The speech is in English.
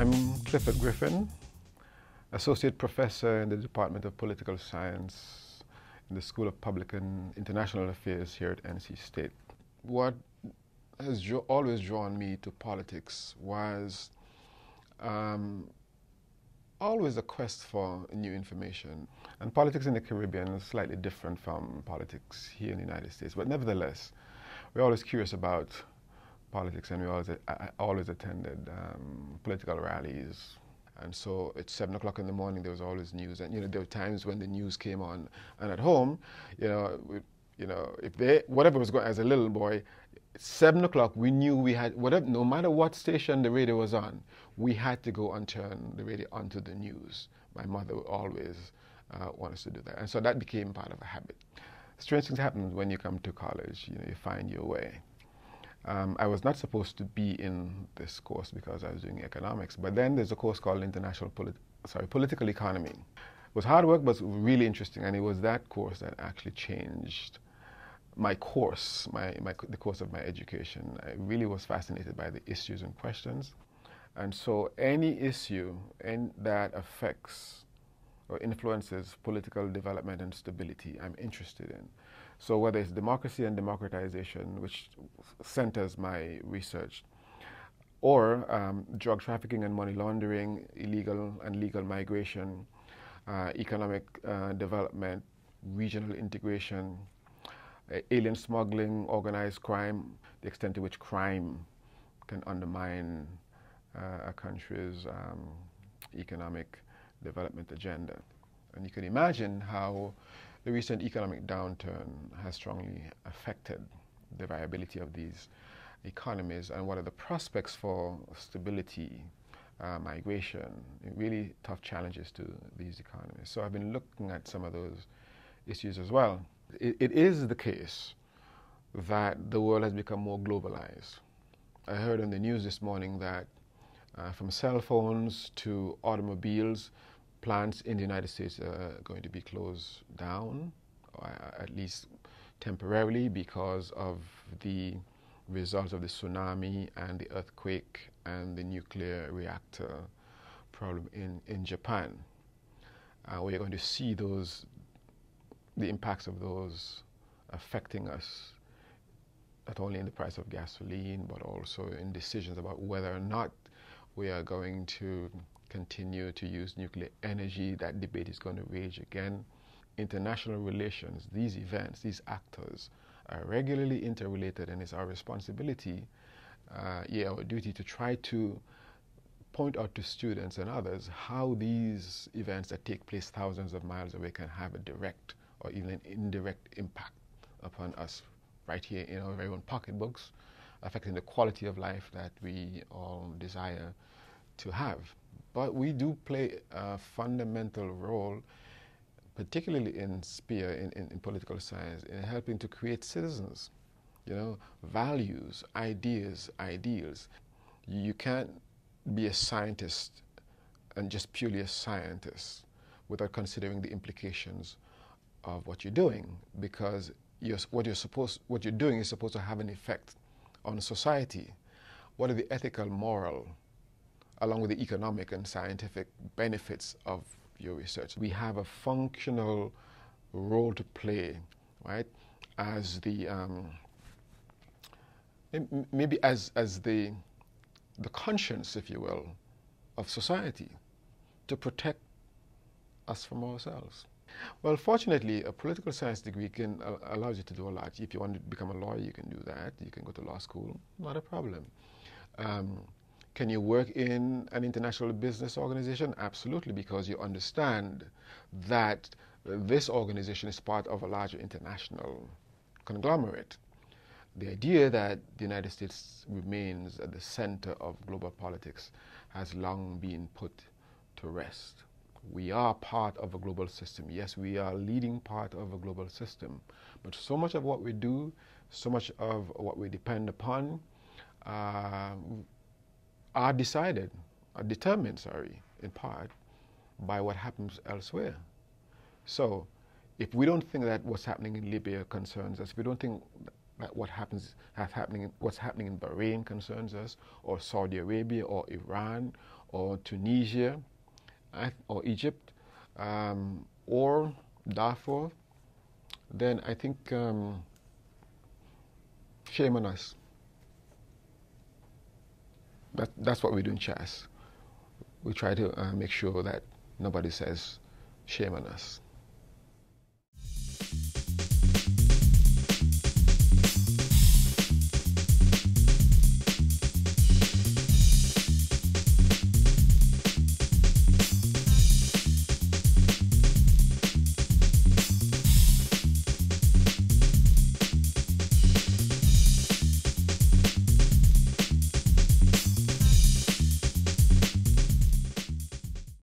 I'm Clifford Griffin, Associate Professor in the Department of Political Science in the School of Public and International Affairs here at NC State. What has always drawn me to politics was always a quest for new information. And politics in the Caribbean is slightly different from politics here in the United States, but nevertheless, we're always curious about politics, and I always attended political rallies. And so at 7 o'clock in the morning, there was always news. And, there were times when the news came on. And at home, if whatever was going, as a little boy, at 7 o'clock, we knew we had, no matter what station the radio was on, we had to go and turn the radio onto the news. My mother would always want us to do that. And so that became part of a habit. Strange things happen when you come to college. You find your way. I was not supposed to be in this course because I was doing economics, but then there's a course called Political Economy. It was hard work, but really interesting, and it was that course that actually changed my course, the course of my education. I really was fascinated by the issues and questions, and so any issue that affects or influences political development and stability, I'm interested in. So whether it's democracy and democratization, which centers my research, or drug trafficking and money laundering, illegal and legal migration, economic development, regional integration, alien smuggling, organized crime, the extent to which crime can undermine a country's economic development agenda. And you can imagine how the recent economic downturn has strongly affected the viability of these economies and what are the prospects for stability, migration, really tough challenges to these economies. So I've been looking at some of those issues as well. It is the case that the world has become more globalized. I heard on the news this morning that from cell phones to automobiles, plants in the United States are going to be closed down, or at least temporarily, because of the results of the tsunami and the earthquake and the nuclear reactor problem in Japan. We're going to see the impacts of those affecting us, not only in the price of gasoline, but also in decisions about whether or not we are going to continue to use nuclear energy. That debate is going to rage again. International relations, these events, these actors are regularly interrelated, and it's our responsibility, our duty to try to point out to students and others how these events that take place thousands of miles away can have a direct or even an indirect impact upon us right here in our very own pocketbooks, affecting the quality of life that we all desire to have. But we do play a fundamental role, particularly in political science, in helping to create citizens, values, ideas, ideals. You can't be a scientist and just purely a scientist without considering the implications of what you're doing, because what you're doing is supposed to have an effect on society. What are the ethical, moral, along with the economic and scientific benefits of your research? We have a functional role to play, right, as the maybe as the conscience, if you will, of society, to protect us from ourselves. Well, fortunately, a political science degree allows you to do a lot. If you want to become a lawyer, you can do that. You can go to law school, not a problem. Can you work in an international business organization? Absolutely, because you understand that this organization is part of a larger international conglomerate. The idea that the United States remains at the center of global politics has long been put to rest. We are part of a global system. Yes, we are a leading part of a global system, but so much of what we do, so much of what we depend upon, are determined, in part, by what happens elsewhere. So if we don't think that what's happening in Libya concerns us, if we don't think that what's happening in Bahrain concerns us, or Saudi Arabia, or Iran, or Tunisia, or Egypt, or Darfur, then I think shame on us. That's what we do in CHASS. We try to make sure that nobody says shame on us.